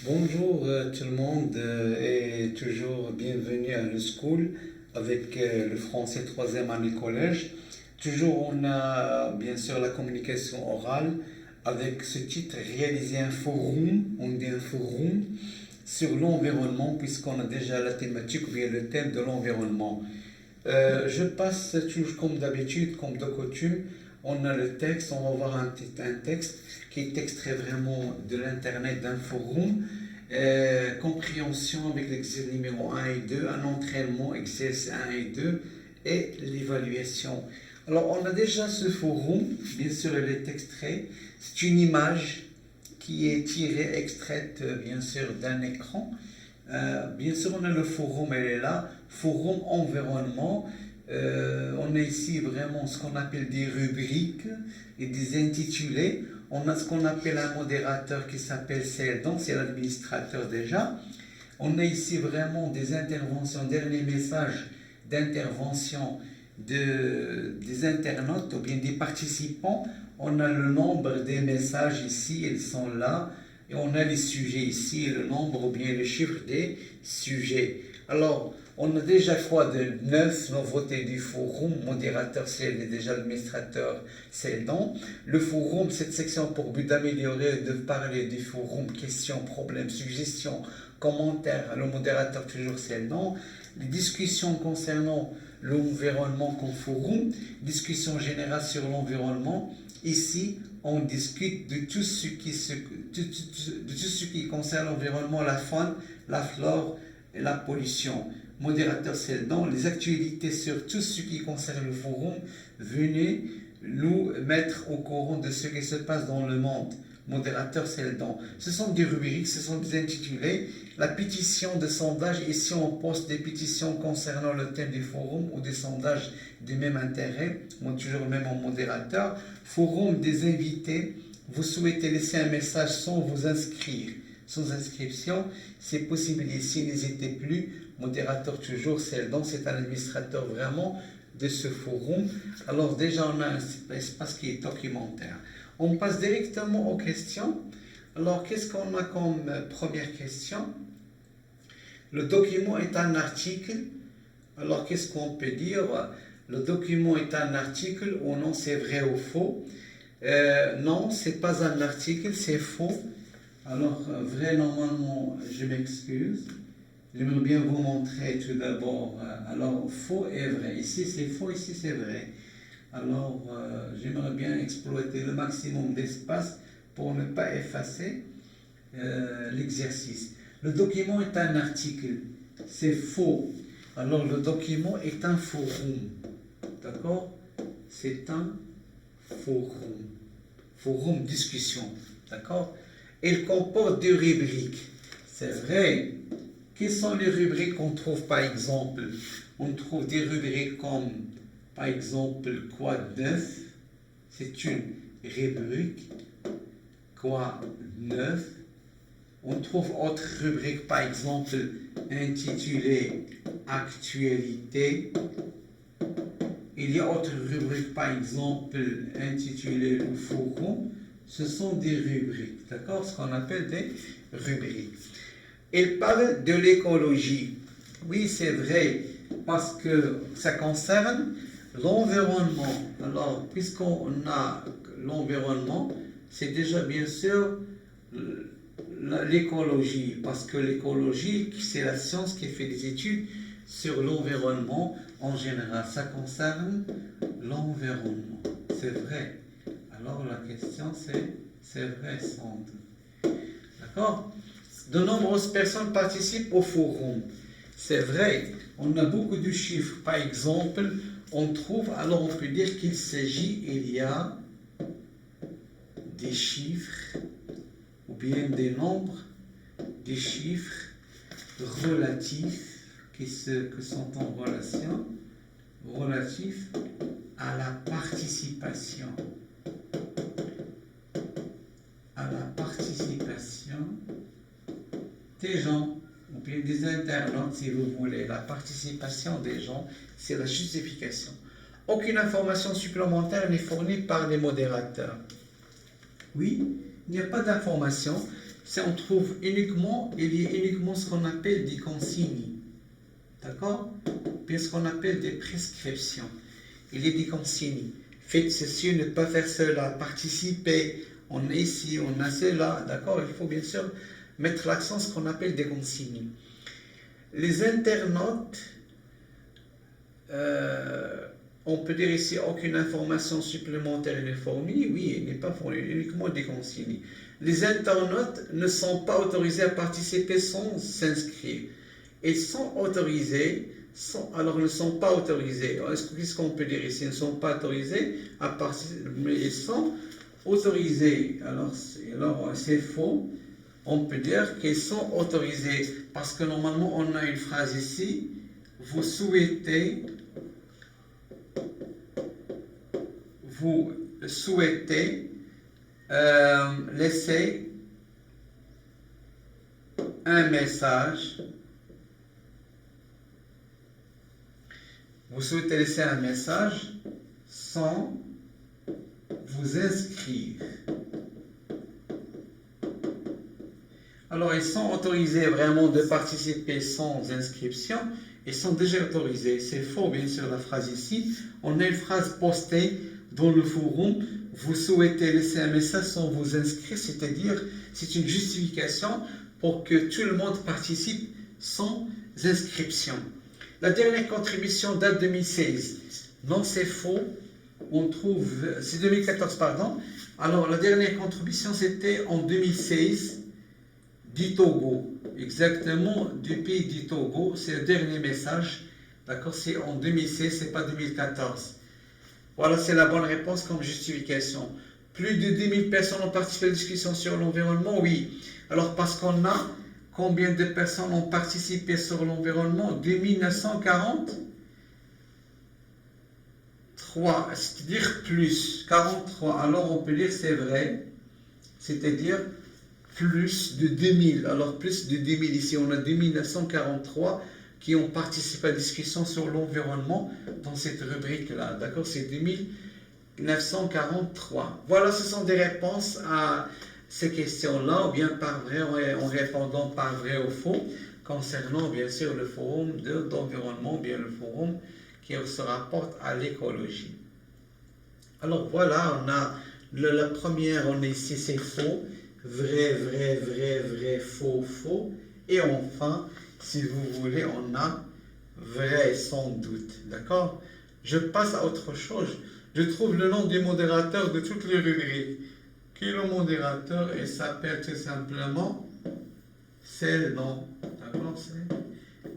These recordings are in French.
Bonjour tout le monde et toujours bienvenue à le school avec le français troisième année collège. Toujours on a bien sûr la communication orale avec ce titre réaliser un forum, on dit un forum sur l'environnement puisqu'on a déjà la thématique ou bien le thème de l'environnement. Je passe toujours comme d'habitude, comme de coutume. On a le texte, on va voir un texte qui est extrait vraiment de l'internet d'un forum. Compréhension avec l'exercice numéro 1 et 2, un entraînement, exercice 1 et 2 et l'évaluation. Alors on a déjà ce forum, bien sûr elle est extrait. C'est une image qui est tirée, extraite bien sûr d'un écran. Bien sûr, on a le forum, elle est là, forum environnement. On a ici vraiment ce qu'on appelle des rubriques et des intitulés. On a ce qu'on appelle un modérateur qui s'appelle Seldon, c'est l'administrateur déjà. On a ici vraiment des interventions, dernier message d'intervention des internautes ou bien des participants. On a le nombre des messages ici, ils sont là. Et on a les sujets ici, le nombre ou bien le chiffre des sujets. Alors, on a déjà fois de 9 nouveautés du forum. Modérateur, c'est déjà l'administrateur, c'est donc. Le forum, cette section pour but d'améliorer, de parler du forum, questions, problèmes, suggestions, commentaires. Le modérateur, toujours, c'est le nom. Les discussions concernant l'environnement comme forum, discussion générale sur l'environnement. Ici, on discute de tout ce qui concerne l'environnement, la faune, la flore et la pollution. Modérateur, c'est le nom. Les actualités sur tout ce qui concerne le forum, venez nous mettre au courant de ce qui se passe dans le monde. Modérateur, c'est le nom. Ce sont des rubriques, ce sont des intitulés. La pétition de sondage, ici on poste des pétitions concernant le thème du forum ou des sondages du même intérêt, toujours le même en modérateur. Forum des invités, vous souhaitez laisser un message sans vous inscrire, sans inscription, c'est possible ici, n'hésitez plus. Modérateur toujours, c'est un administrateur vraiment de ce forum. Alors déjà on a un espace qui est documentaire. On passe directement aux questions. Alors qu'est-ce qu'on a comme première question? Le document est un article. Alors qu'est-ce qu'on peut dire? Le document est un article ou non, c'est vrai ou faux? Non, c'est pas un article, c'est faux. Alors, vrai, normalement, je m'excuse. J'aimerais bien vous montrer tout d'abord. Alors, faux et vrai. Ici, c'est faux, ici, c'est vrai. Alors, j'aimerais bien exploiter le maximum d'espace pour ne pas effacer l'exercice. Le document est un article. C'est faux. Alors, le document est un forum. D'accord? C'est un forum. Forum discussion. D'accord? Il comporte des rubriques. C'est vrai. Quelles sont les rubriques qu'on trouve par exemple? On trouve des rubriques comme par exemple quoi neuf? C'est une rubrique. Quoi neuf? On trouve autre rubrique par exemple intitulée actualité. Il y a autre rubrique par exemple intitulée le forum. Ce sont des rubriques, d'accord? Ce qu'on appelle des rubriques. Il parle de l'écologie. Oui, c'est vrai, parce que ça concerne l'environnement. Alors, puisqu'on a l'environnement, c'est déjà bien sûr l'écologie, parce que l'écologie, c'est la science qui fait des études sur l'environnement en général. Ça concerne l'environnement. C'est vrai. Alors la question c'est vrai, Sandre. D'accord? De nombreuses personnes participent au forum. C'est vrai, on a beaucoup de chiffres. Par exemple, on trouve, alors on peut dire qu'il s'agit, il y a des chiffres, ou bien des nombres, des chiffres relatifs qui sont en relation, relatifs à la participation. Des gens, ou bien des internautes si vous voulez. La participation des gens, c'est la justification. Aucune information supplémentaire n'est fournie par les modérateurs. Oui, il n'y a pas d'information. c'est on trouve uniquement, il y a uniquement ce qu'on appelle des consignes. D'accord? Bien ce qu'on appelle des prescriptions. Il y a des consignes. Faites ceci, ne pas faire cela, participez, on est ici, on a cela. D'accord? Il faut bien sûr mettre l'accent sur ce qu'on appelle des consignes. Les internautes, on peut dire ici aucune information supplémentaire n'est fournie. Oui, il n'est pas fourni, uniquement des consignes. Les internautes ne sont pas autorisés à participer sans s'inscrire. Ils sont autorisés, alors ne sont pas autorisés. Qu'est-ce qu'on peut dire ici? Ils ne sont pas autorisés à participer, mais ils sont autorisés. Alors c'est faux. On peut dire qu'ils sont autorisés parce que normalement on a une phrase ici. Vous souhaitez laisser un message. Vous souhaitez laisser un message sans vous inscrire. Alors, ils sont autorisés vraiment de participer sans inscription. Ils sont déjà autorisés. C'est faux, bien sûr, la phrase ici. On a une phrase postée dans le forum. Vous souhaitez laisser un message sans vous inscrire, c'est-à-dire, c'est une justification pour que tout le monde participe sans inscription. La dernière contribution date de 2016. Non, c'est faux. On trouve, c'est 2014, pardon. Alors, la dernière contribution, c'était en 2016 du Togo. Exactement, du pays du Togo. C'est le dernier message. D'accord, c'est en 2016, c'est pas 2014. Voilà, c'est la bonne réponse comme justification. Plus de 10 000 personnes ont participé à la discussion sur l'environnement, oui. Alors, parce qu'on a combien de personnes ont participé sur l'environnement? 2943, c'est-à-dire plus, 43. Alors, on peut dire c'est vrai, c'est-à-dire plus de 2000. Alors, plus de 2000 ici, on a 2943 qui ont participé à la discussion sur l'environnement dans cette rubrique-là. D'accord? C'est 2943. Voilà, ce sont des réponses à ces questions-là, ou bien par vrai, en répondant par vrai ou faux, concernant bien sûr le forum d'environnement, bien le forum qui se rapporte à l'écologie. Alors voilà, on a la première, on est ici, c'est faux, vrai, vrai, vrai, vrai, faux, faux, et enfin, si vous voulez, on a vrai sans doute, d'accord? Je passe à autre chose. Je trouve le nom du modérateur de toutes les rubriques. Qui est le modérateur? Il s'appelle tout simplement Seldon. D'accord?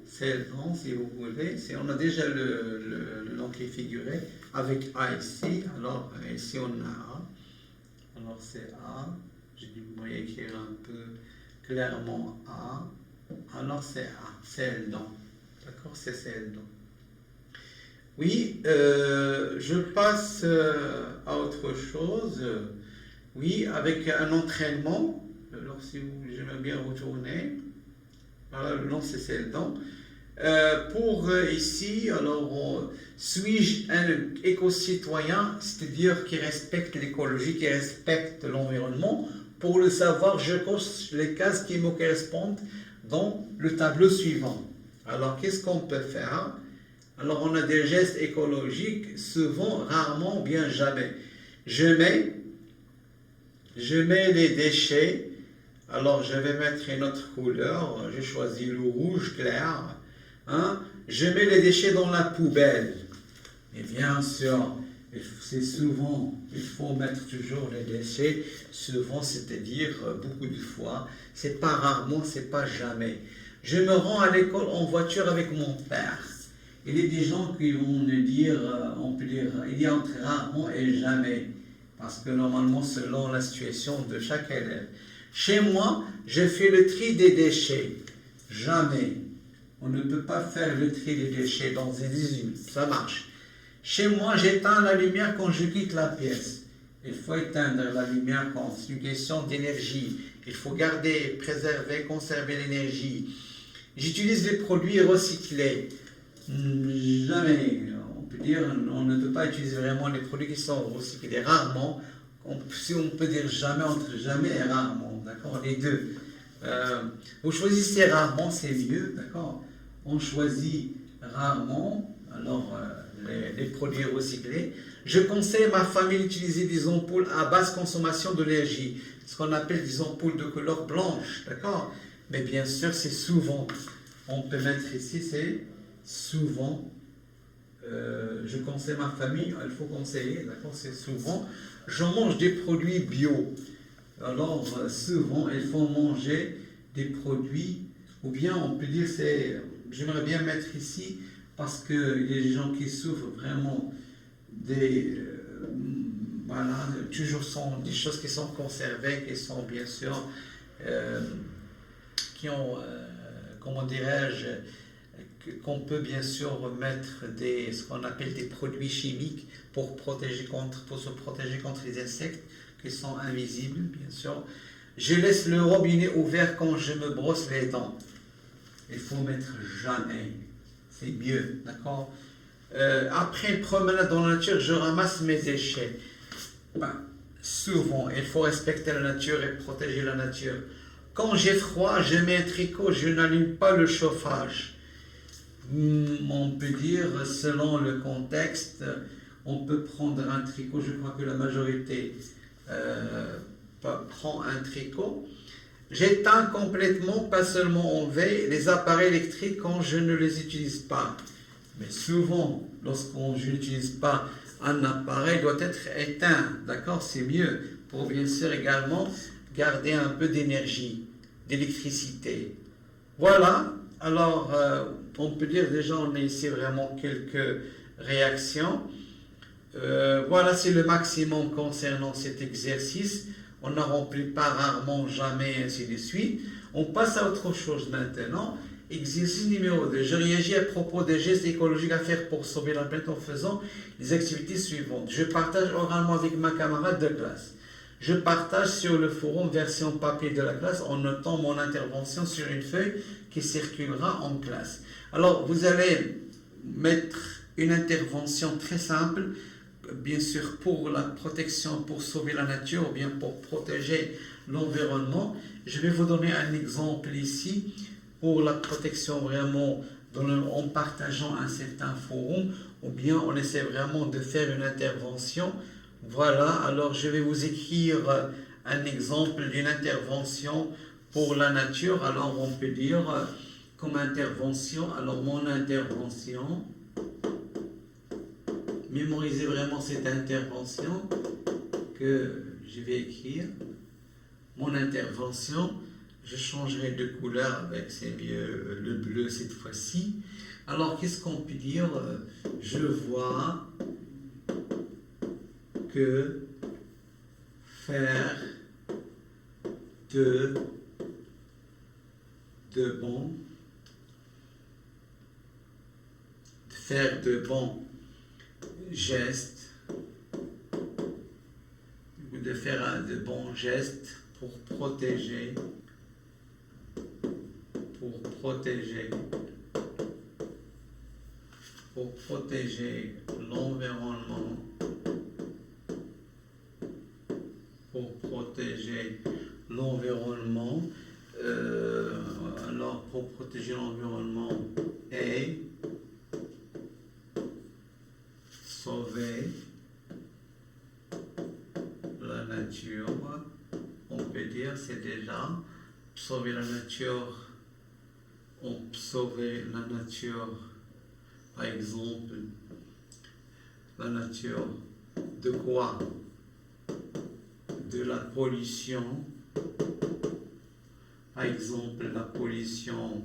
Seldon, si vous voulez. On a déjà le nom qui est figuré avec A ici. Alors, ici on a A. Alors, c'est A. Je vais écrire un peu clairement A. Alors, c'est A. Seldon. D'accord? C'est Seldon. Oui, je passe à autre chose. Oui, avec un entraînement. Alors, si j'aimerais bien retourner. Voilà, le nom c'est Seldon. Pour ici, alors, suis-je un éco-citoyen, c'est-à-dire qui respecte l'écologie, qui respecte l'environnement? Pour le savoir, je coche les cases qui me correspondent dans le tableau suivant. Alors, qu'est-ce qu'on peut faire? Alors, on a des gestes écologiques, souvent, rarement, bien jamais. Je mets les déchets. Alors, je vais mettre une autre couleur. J'ai choisi le rouge clair. Hein? Je mets les déchets dans la poubelle. Et bien sûr, c'est souvent, il faut mettre toujours les déchets. Souvent, c'est-à-dire beaucoup de fois. C'est pas rarement, c'est pas jamais. Je me rends à l'école en voiture avec mon père. Il y a des gens qui vont nous dire, on peut dire, il y a entre rarement et jamais. Parce que normalement, selon la situation de chaque élève. Chez moi, je fais le tri des déchets. Jamais. On ne peut pas faire le tri des déchets dans une usine. Ça marche. Chez moi, j'éteins la lumière quand je quitte la pièce. Il faut éteindre la lumière quand c'est une question d'énergie. Il faut garder, préserver, conserver l'énergie. J'utilise les produits recyclés. Jamais. On peut dire, on ne peut pas utiliser vraiment les produits qui sont recyclés. Rarement. Si on peut dire jamais, entre jamais et rarement. d'accord, les deux. Vous choisissez rarement, c'est mieux, d'accord. On choisit rarement, alors les produits recyclés. Je conseille à ma famille d'utiliser des ampoules à basse consommation d'énergie, ce qu'on appelle des ampoules de couleur blanche, d'accord. Mais bien sûr, c'est souvent, on peut mettre ici, c'est souvent. Je conseille ma famille, il faut conseiller, d'accord, c'est souvent. Je mange des produits bio. Alors, souvent, il faut manger des produits, ou bien on peut dire, j'aimerais bien mettre ici, parce qu'il y a des gens qui souffrent vraiment voilà, toujours sont des choses qui sont conservées, qui sont bien sûr, qui ont, comment dirais-je, qu'on peut bien sûr mettre ce qu'on appelle des produits chimiques pour se protéger contre les insectes qui sont invisibles, bien sûr. Je laisse le robinet ouvert quand je me brosse les dents. Il faut mettre jamais. C'est mieux, d'accord? Après une promenade dans la nature, je ramasse mes déchets. Souvent, il faut respecter la nature et protéger la nature. Quand j'ai froid, je mets un tricot, je n'allume pas le chauffage. On peut dire, selon le contexte, on peut prendre un tricot, je crois que la majorité prend un tricot. J'éteins complètement, pas seulement en veille, les appareils électriques quand je ne les utilise pas. Mais souvent, lorsqu'on n'utilise pas un appareil, doit être éteint, d'accord, c'est mieux, pour bien sûr également garder un peu d'énergie, d'électricité. Voilà, alors on peut dire déjà on a ici vraiment quelques réactions. Voilà, c'est le maximum concernant cet exercice. On ne remplit pas rarement, jamais, ainsi de suite. On passe à autre chose maintenant. Exercice numéro 2. Je réagis à propos des gestes écologiques à faire pour sauver la planète en faisant les activités suivantes. Je partage oralement avec ma camarade de classe. Je partage sur le forum version papier de la classe en notant mon intervention sur une feuille qui circulera en classe. Alors, vous allez mettre une intervention très simple, bien sûr pour la protection, pour sauver la nature ou bien pour protéger l'environnement. Je vais vous donner un exemple ici pour la protection vraiment en partageant un certain forum ou bien on essaie vraiment de faire une intervention. Voilà, alors je vais vous écrire un exemple d'une intervention pour la nature. Alors on peut dire comme intervention, alors mon intervention, mémorisez vraiment cette intervention que je vais écrire. Mon intervention, je changerai de couleur avec, c'est mieux, le bleu cette fois-ci. Alors qu'est-ce qu'on peut dire? Je vois que faire de bons gestes, de faire de bons gestes pour protéger l'environnement, alors pour protéger l'environnement et sauver la nature, on peut dire c'est déjà sauver la nature. On peut sauver la nature, par exemple, la nature de quoi? De la pollution. Par exemple, la pollution,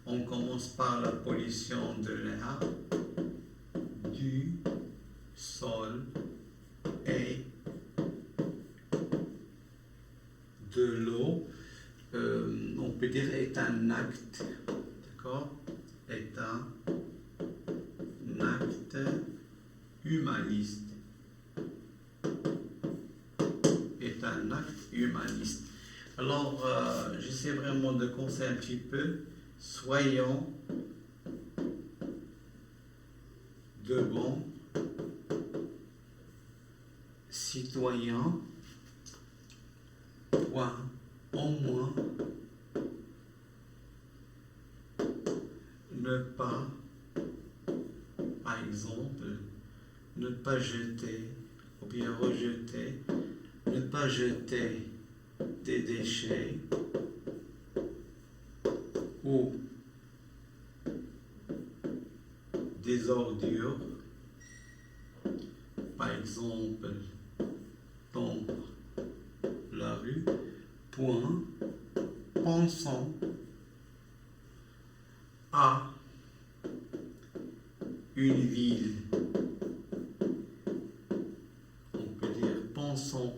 on commence par la pollution de l'air, du sol et de l'eau. On peut dire est un acte, d'accord? Est un acte humaniste. Est un acte humaniste. Alors, j'essaie vraiment de conseiller un petit peu. Soyons de bons citoyens. Point au moins ne pas, par exemple, ne pas jeter ou bien rejeter, ne pas jeter des déchets ou des ordures, par exemple, dans la rue. Point, pensons à une ville. On peut dire, pensons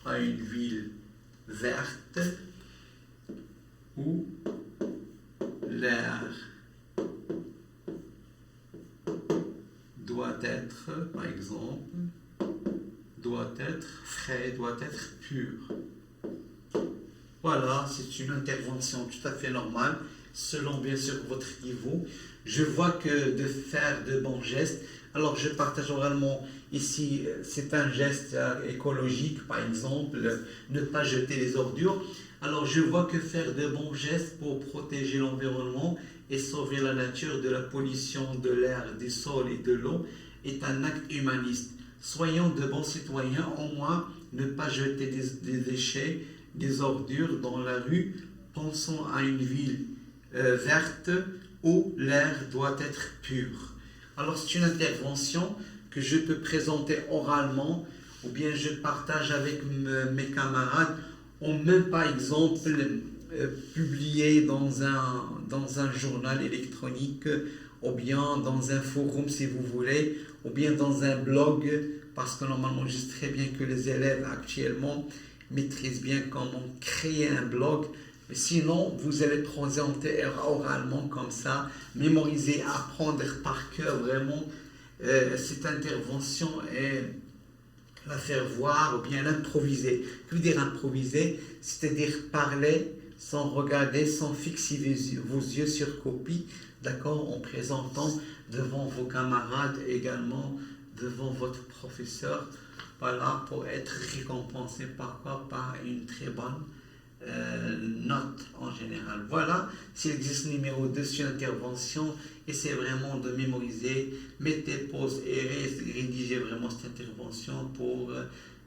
à une ville verte où l'air doit être, par exemple, doit être frais, doit être pur. Voilà, c'est une intervention tout à fait normale, selon bien sûr votre niveau. Je vois que de faire de bons gestes, alors je partage oralement ici, c'est un geste écologique, par exemple, ne pas jeter les ordures. Alors je vois que faire de bons gestes pour protéger l'environnement et sauver la nature de la pollution de l'air, du sol et de l'eau est un acte humaniste. Soyons de bons citoyens, au moins ne pas jeter des déchets, des ordures dans la rue. Pensons à une ville verte où l'air doit être pur. Alors c'est une intervention que je peux présenter oralement ou bien je partage avec mes camarades. On peut par exemple publier dans un journal électronique ou bien dans un forum si vous voulez, ou bien dans un blog, parce que normalement je sais très bien que les élèves actuellement maîtrisent bien comment créer un blog. Mais sinon, vous allez présenter oralement comme ça, mémoriser, apprendre par cœur vraiment cette intervention et la faire voir ou bien l'improviser. Que veut dire improviser? C'est-à-dire parler sans regarder, sans fixer vos yeux sur copie, d'accord, en présentant devant vos camarades également, devant votre professeur, voilà, pour être récompensé par quoi? Par une très bonne note en général. Voilà, c'est l'exercice numéro 2 sur l'intervention. Essayez vraiment de mémoriser, mettez pause et rédigez vraiment cette intervention pour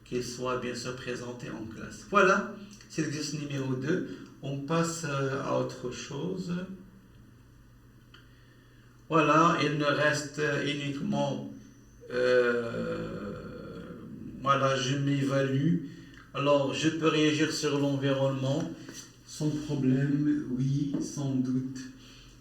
qu'elle soit bien sûr présentée en classe. Voilà, c'est l'exercice numéro 2. On passe à autre chose. Voilà, il ne reste uniquement voilà, je m'évalue. Alors, je peux réagir sur l'environnement sans problème, oui, sans doute.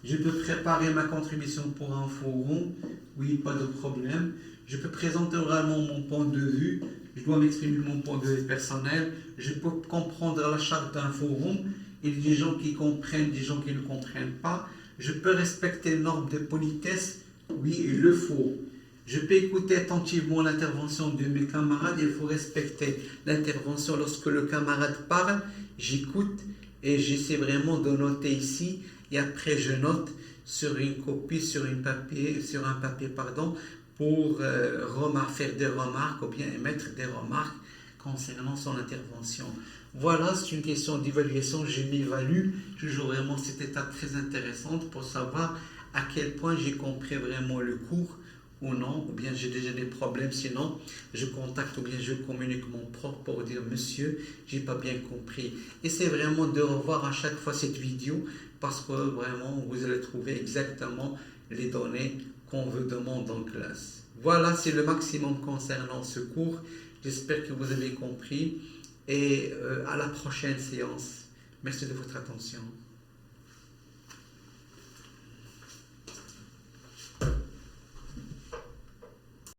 Je peux préparer ma contribution pour un forum, oui, pas de problème. Je peux présenter oralement mon point de vue, je dois m'exprimer mon point de vue personnel. Je peux comprendre la charte d'un forum. Il y a des gens qui comprennent, des gens qui ne comprennent pas. Je peux respecter les normes de politesse, oui, il le faut. Je peux écouter attentivement l'intervention de mes camarades, il faut respecter l'intervention. Lorsque le camarade parle, j'écoute et j'essaie vraiment de noter ici et après je note sur une copie, sur un papier, pour faire des remarques ou bien émettre des remarques concernant son intervention. Voilà, c'est une question d'évaluation, je m'évalue, toujours vraiment cette étape très intéressante pour savoir à quel point j'ai compris vraiment le cours ou non, ou bien j'ai déjà des problèmes, sinon je contacte ou bien je communique mon prof pour dire monsieur, j'ai pas bien compris. Essayez vraiment de revoir à chaque fois cette vidéo parce que vraiment vous allez trouver exactement les données qu'on vous demande en classe. Voilà, c'est le maximum concernant ce cours. J'espère que vous avez compris et à la prochaine séance. Merci de votre attention.